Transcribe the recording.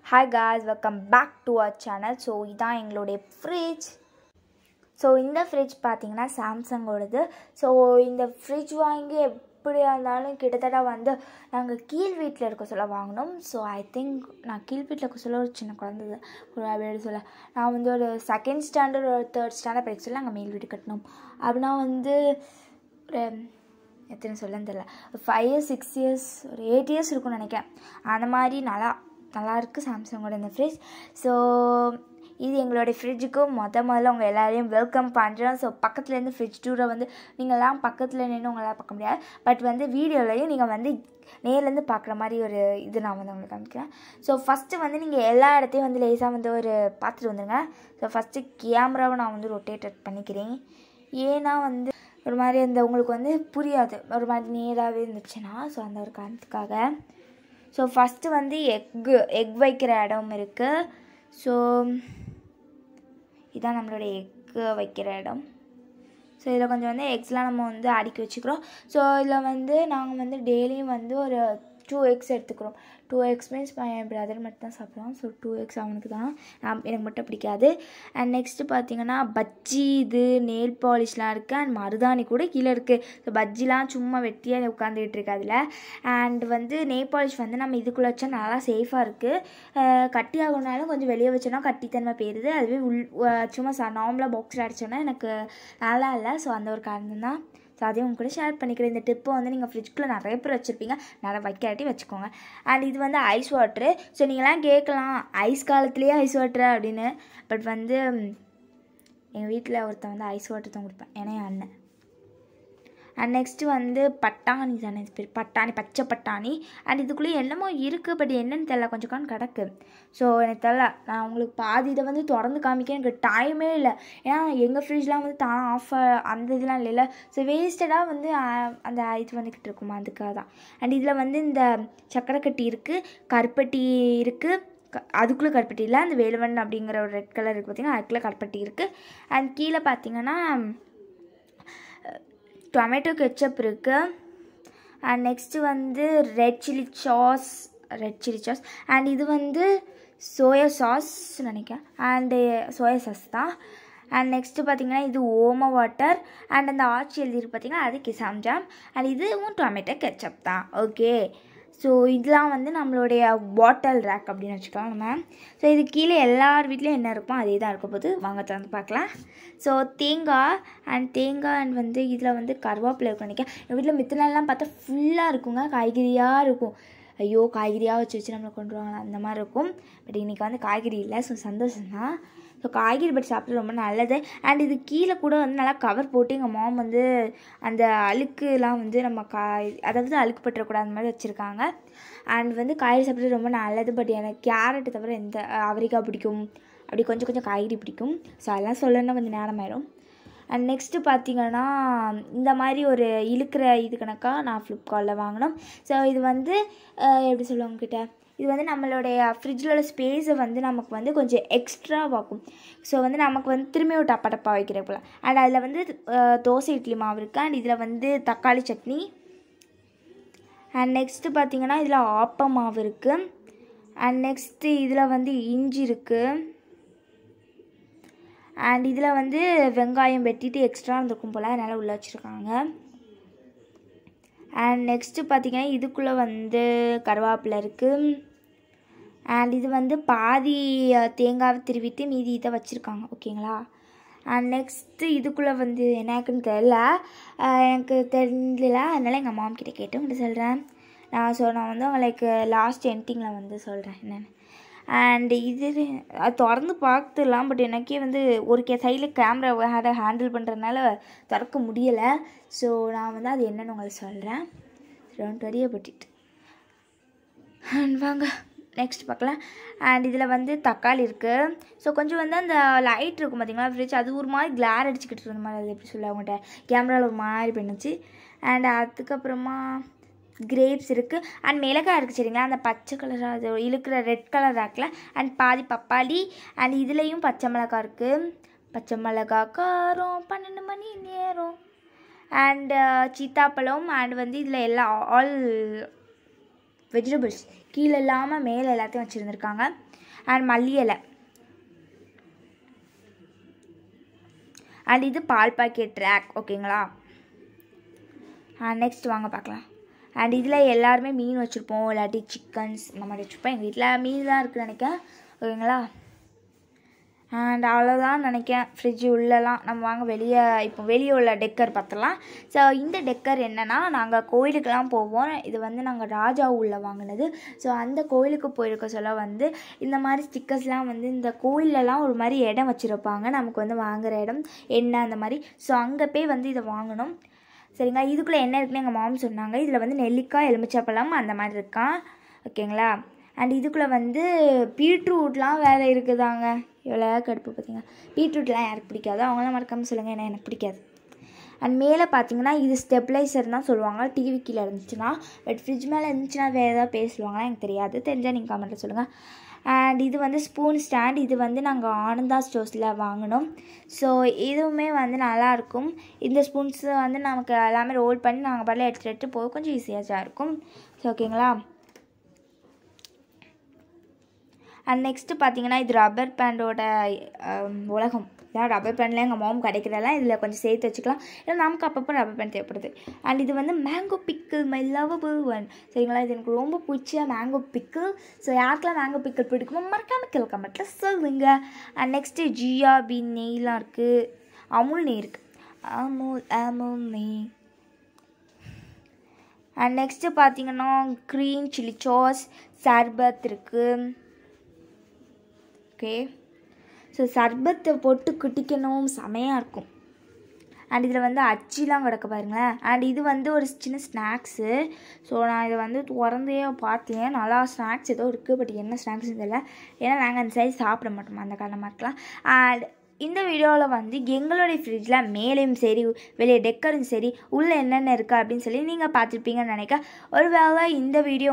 Hi guys, welcome back to our channel. So இதான் எங்களுடைய fridge. So இந்த fridge பார்த்தீங்கன்னா சாம்சங்கோடது. ஸோ இந்த ஃப்ரிட்ஜ் வாங்கி எப்படியா இருந்தாலும் கிட்டத்தட்ட வந்து நாங்கள் கீழ் வீட்டில் இருக்க சொல்ல வாங்கினோம். ஸோ ஐ திங்க் நான் கீழ் வீட்டில் இருக்க சொல்ல ஒரு சின்ன குழந்தை ஒரு அப்படி சொல்ல நான் வந்து ஒரு செகண்ட் ஸ்டாண்டர்ட் ஒரு தேர்ட் ஸ்டாண்டர்ட் படிக்க சொல்ல நாங்கள் மேல் வீடு கட்டினோம். அப்படின்னா வந்து ஒரு எத்தனை சொல்லன்னு தெரியல, 5 years 6 years ஒரு 8 years இருக்கும்னு நினைக்கிறேன். அந்த மாதிரி நல்லாயிருக்கு சாம்சங்கோட இந்த ஃப்ரிட்ஜ். ஸோ இது எங்களுடைய ஃப்ரிட்ஜுக்கு முதல்ல உங்கள் எல்லாரையும் வெல்கம் பண்ணுறோம். ஸோ பக்கத்துலேருந்து ஃப்ரிட்ஜ் டூரை வந்து நீங்கள்லாம் பக்கத்தில் நின்று உங்களால் பார்க்க முடியாது, பட் வந்து வீடியோலையும் நீங்கள் வந்து நேர்லேருந்து பார்க்குற மாதிரி ஒரு இது நான் வந்து உங்களுக்கு காமிக்கிறேன். ஸோ ஃபஸ்ட்டு வந்து நீங்கள் எல்லா இடத்தையும் வந்து லேசாக வந்து ஒரு பார்த்துட்டு வந்துடுங்க. ஸோ ஃபஸ்ட்டு கேமராவை நான் வந்து ரொட்டேட் பண்ணிக்கிறேன். ஏன்னா வந்து ஒரு மாதிரி அந்த உங்களுக்கு வந்து புரியாது, ஒரு மாதிரி நேராகவே இருந்துச்சுன்னா. ஸோ அந்த ஒரு காரணத்துக்காக ஸோ ஃபஸ்ட்டு வந்து எக் வைக்கிற இடம் இருக்குது. ஸோ இதான் நம்மளுடைய எக்கு வைக்கிற இடம். ஸோ இதில் கொஞ்சம் வந்து எக்ஸ்லாம் நம்ம வந்து அடுக்கி வச்சுக்கிறோம். ஸோ இதில் வந்து நாங்கள் வந்து டெய்லியும் வந்து ஒரு 2 eggs எடுத்துக்கிறோம். 2 eggs மீன்ஸ் என் பிரதர் மட்டும் தான் சாப்பிடுவோம். ஸோ 2 eggs அவனுக்கு தான், எனக்கு மட்டும் பிடிக்காது. அண்ட் நெக்ஸ்ட்டு பார்த்தீங்கன்னா பஜ்ஜி, இது நெயில் பாலிஷ்லாம் இருக்குது. அண்ட் மருதாணி கூட கீழே இருக்குது. ஸோ பஜ்ஜிலாம் சும்மா வெட்டியாக உட்காந்துக்கிட்டு இருக்கு அதில். அண்ட் வந்து நெயில் பாலிஷ் வந்து நம்ம இதுக்குள்ளே வச்சா நல்லா சேஃபாக இருக்குது. கட்டி ஆகணுனாலும் கொஞ்சம் வெளியே வச்சோன்னா கட்டித்தன்மை போயிடுது. அதுவே சும்மா நார்மலாக பாக்ஸில் அடித்தோன்னா எனக்கு நல்லா இல்லை. ஸோ அந்த ஒரு காரணம் தான். ஸோ அதையும் உங்க கூட ஷேர் பண்ணிக்கிறேன். இந்த டிப்பை வந்து நீங்கள் ஃப்ரிட்ஜுக்குள்ளே நிறைய பேர் வச்சுருப்பீங்க, நிறைய வைக்காட்டி வச்சுக்கோங்க. அண்ட் இது வந்து ஐஸ் வாட்ரு. ஸோ நீங்களாம் கேட்கலாம் ஐஸ் காலத்துலேயே ஐஸ் வாட்ரு அப்படின்னு. பட் வந்து எங்கள் வீட்டில் ஒருத்தன் வந்து ஐஸ் வாட்டர் தான் கொடுப்பேன், ஏன்னா என் அண்ணன். அண்ட் நெக்ஸ்ட்டு வந்து பட்டாணி தானே இது பேர், பட்டாணி, பச்சை பட்டாணி. அண்ட் இதுக்குள்ளேயே என்னமோ இருக்குது, பட் என்னென்னு தெரில, கொஞ்சம் கிடக்கு. ஸோ எனக்கு தெரில, நான் உங்களுக்கு பாதி இதை வந்து திறந்து காமிக்க எனக்கு டைமே இல்லை. ஏன்னா எங்கள் ஃப்ரிட்ஜ்லாம் வந்து தானே ஆஃப் அந்த இதெல்லாம் இல்லைல்ல. ஸோ வேஸ்டடாக வந்து அந்த இது வந்துக்கிட்டு இருக்குமா, அதுக்காக தான். அண்ட் இதில் வந்து இந்த சக்கரை கட்டி இருக்குது, கருப்பட்டி இருக்குது. அதுக்குள்ளே கருப்பட்டி இல்லை, அந்த வேலுவன் அப்படிங்கிற ஒரு ரெட் கலர் இருக்குது பார்த்திங்கன்னா, அதுக்குள்ளே கருப்பட்டி இருக்குது. அண்ட் கீழே பார்த்திங்கன்னா டொமேட்டோ கெச்சப் இருக்குது. அண்ட் நெக்ஸ்ட்டு வந்து ரெட் சில்லி சாஸ். அண்ட் இது வந்து சோயா சாஸ் நினைக்கிறேன். அண்டு சோயா சாஸ் தான். அண்ட் நெக்ஸ்ட்டு பார்த்திங்கன்னா இது ஓம வாட்டர். அண்ட் அந்த ஆச்சி எழுதிருக்கு பார்த்திங்கன்னா அது கிசாம் ஜாம். அண்ட் இதுவும் டொமேட்டோ கெச்சப் தான். ஓகே, ஸோ இதெல்லாம் வந்து நம்மளுடைய பாட்டில் ரேக் அப்படின்னு வச்சுக்கலாம் நம்ம. ஸோ இது கீழே எல்லார் வீட்லேயும் என்ன இருக்கும் அதே தான் இருக்க போது, வாங்க திறந்து பார்க்கலாம். ஸோ தேங்காய் அண்ட் வந்து இதில் வந்து கருவேப்பிலை இருக்கும் நினைக்கிறேன். எங்கள் வீட்டில் மித்த நாள்லாம் பார்த்தா ஃபுல்லாக இருக்குங்க, காய்கறியாக இருக்கும். ஐயோ காய்கறியாக வச்சு நம்மளை கொண்டு வாங்கலாம் அந்த மாதிரி இருக்கும். பட் இன்றைக்கி வந்து காய்கறி இல்லை. ஸோ சந்தோஷம்தான். ஸோ காய்கறி பட் சாப்பிட்றது ரொம்ப நல்லது. அண்ட் இது கீழே கூட வந்து நல்லா கவர் போட்டு எங்கள் மாம் வந்து அந்த அழுக்குலாம் வந்து நம்ம அதாவது அழுக்கு பற்றக்கூடாது அந்த மாதிரி வச்சுருக்காங்க. அண்ட் வந்து காய்கறி சாப்பிட்றது ரொம்ப நல்லது. பட் எனக்கு கேரட்டு தவிர எந்த அவரைக்காய் பிடிக்கும், அப்படி கொஞ்சம் காய்கறி பிடிக்கும். ஸோ அதெல்லாம் சொல்லணுன்னா கொஞ்சம் நேரமாயிடும். அண்ட் நெக்ஸ்ட்டு பார்த்திங்கன்னா இந்த மாதிரி ஒரு இழுக்கிற இது கணக்காக நான் ஃப்ளிப்கார்ட்டில் வாங்கினோம். ஸோ இது வந்து எப்படி சொல்லுவாங்க கிட்ட, இது வந்து நம்மளுடைய ஃப்ரிட்ஜில் உள்ள ஸ்பேஸை வந்து நமக்கு வந்து கொஞ்சம் எக்ஸ்ட்ராவாகும். ஸோ வந்து நமக்கு வந்து திரும்பி ஒரு டப்பா வைக்கிற போல். அண்ட் அதில் வந்து தோசை இட்லி மாவு இருக்குது. அண்ட் இதில் வந்து தக்காளி சட்னி. அண்ட் நெக்ஸ்ட்டு பார்த்திங்கன்னா இதில் ஆப்ப மாவு இருக்குது. அண்ட் நெக்ஸ்ட்டு இதில் வந்து இஞ்சி இருக்குது. அண்ட் இதில் வந்து வெங்காயம் வெட்டிட்டு எக்ஸ்ட்ரா இருந்திருக்கும் போல், அதனால் உள்ளே வச்சுருக்காங்க. அண்ட் நெக்ஸ்ட்டு பார்த்திங்கன்னா இதுக்குள்ளே வந்து கருவேப்பிலை இருக்குது. அண்ட் இது வந்து பாதி தேங்காவை திருவிட்டு மீதி இதை வச்சுருக்காங்க, ஓகேங்களா. அண்ட் நெக்ஸ்ட்டு இதுக்குள்ளே வந்து எனக்குன்னு தெரியல, எனக்கு தெரியல, அதனால் எங்கள் அம்மா கிட்டே கேட்டு உங்கள்கிட்ட சொல்கிறேன். நான் வந்து உங்களுக்கு லாஸ்ட் எண்டிங்கில் வந்து சொல்கிறேன் என்னென்னு. அண்ட் இது அது திறந்து பார்த்துடலாம், பட் எனக்கே வந்து ஒரு சைடில் கேமரா ஹேண்டில் பண்ணுறதுனால திறக்க முடியலை. ஸோ நான் வந்து அது என்னென்னு உங்களுக்கு சொல்கிறேன். Don't worry about it. And வாங்க நெக்ஸ்ட் பார்க்கலாம். அண்ட் இதில் வந்து தக்காளி இருக்குது. ஸோ கொஞ்சம் வந்து அந்த லைட் இருக்கும் பார்த்திங்களா ஃப்ரிட்ஜ், அது ஒரு மாதிரி கிளார் அடிச்சுக்கிட்டு இருந்த மாதிரி, அது எப்படி சொல்ல அவங்கள்ட்ட கேமராவில் ஒரு மாதிரி பண்ணுச்சு. அண்ட் அதுக்கப்புறமா கிரேப்ஸ் இருக்குது. அண்ட் மிளகாய் இருக்குது சரிங்களா, அந்த பச்சை கலராக அது இழுக்கிற ரெட் கலர் ரேக்கில். அண்ட் பாதி பப்பாளி. அண்ட் இதுலேயும் பச்சை மிளகாய் இருக்குது. பச்சை மிளகாய் காரம் 12 மணி நேரம். அண்டு சீத்தாப்பழம். அண்ட் வந்து இதில் எல்லாம் வெஜிடபிள்ஸ் கீழே இல்லாமல் மேலே எல்லாத்தையும் வச்சுருந்துருக்காங்க. அண்ட் மல்லி இலை அண்ட் இது பால் பாக்கெட் ரேக். ஓகேங்களா. நெக்ஸ்ட் வாங்க பார்க்கலாம். அண்ட் இதில் எல்லாருமே மீன் வச்சுருப்போம், இல்லாட்டி சிக்கன்ஸ் இந்த மாதிரி வச்சுருப்போம். எங்கள் வீட்டில் மீன் தான் இருக்குதுன்னு நினைக்கிறேன். ஓகேங்களா. அண்ட் அவ்வளோதான் நினைக்கிறேன். ஃப்ரிட்ஜு உள்ளலாம் நம்ம வாங்க வெளியே உள்ள டெக்கர் பார்த்துலாம். ஸோ இந்த டெக்கர் என்னென்னா, நாங்கள் கோயிலுக்கெலாம் போவோம். இது வந்து நாங்கள் ராஜா உள்ள வாங்கினது. ஸோ அந்த கோயிலுக்கு போயிருக்க சொல்ல வந்து இந்த மாதிரி ஸ்டிக்கர்ஸ்லாம் வந்து இந்த கோயிலெலாம் ஒரு மாதிரி இடம் வச்சுருப்பாங்க, நமக்கு வந்து வாங்குகிற இடம் என்ன அந்த மாதிரி. ஸோ அங்கே போய் வந்து இதை வாங்கணும். சரிங்களா. இதுக்குள்ளே என்ன இருக்குன்னு எங்கள் மாம் சொன்னாங்க. இதில் வந்து நெல்லிக்காய், எலுமிச்சப்பழம் அந்த மாதிரி இருக்கான். ஓகேங்களா. அண்ட் இதுக்குள்ளே வந்து பீட்ரூட்லாம் வேறு இருக்குதாங்க. எவ்வளோ கடுப்பு பார்த்தீங்க. பீட்ரூட்லாம் யாருக்கு பிடிக்காது, அவங்களாம் மறக்காமல் சொல்லுங்கள், ஏன்னா எனக்கு பிடிக்காது. அண்ட் மேலே பார்த்தீங்கன்னா இது ஸ்டெப்லைசர் தான் சொல்லுவாங்க டிவி கீழே இருந்துச்சுன்னா. பட் ஃப்ரிட்ஜ் மேலே இருந்துச்சுன்னா வேறு ஏதாவது பேசுவாங்களா எனக்கு தெரியாது, தெரிஞ்சால் நீங்கள் கமெண்ட்டில் சொல்லுங்கள். அண்ட் இது வந்து ஸ்பூன் ஸ்டாண்ட். இது வந்து நாங்கள் ஆனந்தா ஸ்டோர்ஸில் வாங்கினோம். ஸோ இதுவுமே வந்து நல்லாயிருக்கும். இந்த ஸ்பூன்ஸு வந்து நமக்கு எல்லாமே ரோல் பண்ணி நாங்கள் பாட்டில் எடுத்துகிட்டு போக கொஞ்சம் ஈஸியாக இருக்கும். ஸோ ஓகேங்களா. அண்ட் நெக்ஸ்ட்டு பார்த்தீங்கன்னா இது ரப்பர் பேண்டோட உலகம். இதான் ரப்பர் பேண்டில் எங்கள் மாம் கிடைக்கிறதெல்லாம் இதில் கொஞ்சம் சேர்த்து வச்சுக்கலாம், ஏன்னா நமக்கு அப்பப்போ ரப்பர் பேண்ட் தேவைப்படுது. அண்ட் இது வந்து mango pickle, my lovable one. சரிங்களா. இது எனக்கு ரொம்ப பிடிச்ச மேங்கோ பிக்கிள். ஸோ யாருக்கெல்லாம் மேங்கோ பிக்கிள் பிடிக்குமோ மறக்காமல் கீழே கமெண்ட்டில் சொல்லுங்க. அண்ட் நெக்ஸ்ட்டு ஜிஆர்பி நெய்லாம் இருக்குது, அமுல் நெய் இருக்குது, அமுல் நெய். அண்ட் நெக்ஸ்ட்டு பார்த்தீங்கன்னா க்ரீன் சில்லி சாஸ், சர்பத் இருக்குது. ஓகே. ஸோ சர்பத்தை போட்டு குடிக்கணும், செமையாக இருக்கும். அண்ட் இதில் வந்து அச்சிலாம் கிடக்க பாருங்களேன். அண்ட் இது வந்து ஒரு சின்ன ஸ்நாக்ஸு. ஸோ நான் இதை வந்து திறந்தே பார்த்தேன், நல்லா ஸ்நாக்ஸ் ஏதோ இருக்குது, பட் என்ன ஸ்நாக்ஸ்னு தெரியல, ஏன்னா நாங்கள் அந்த சைடு சாப்பிட மாட்டோம், அந்த காரணமாக இருக்கலாம். அண்ட் இந்த வீடியோவில் வந்து எங்களுடைய ஃப்ரிட்ஜில் மேலேயும் சரி வெளியே டெக்கரும் சரி உள்ளே என்னென்ன இருக்குது அப்படின்னு சொல்லி நீங்கள் பார்த்துருப்பீங்கன்னு நினைக்கிறேன். ஒரு வேளை இந்த வீடியோ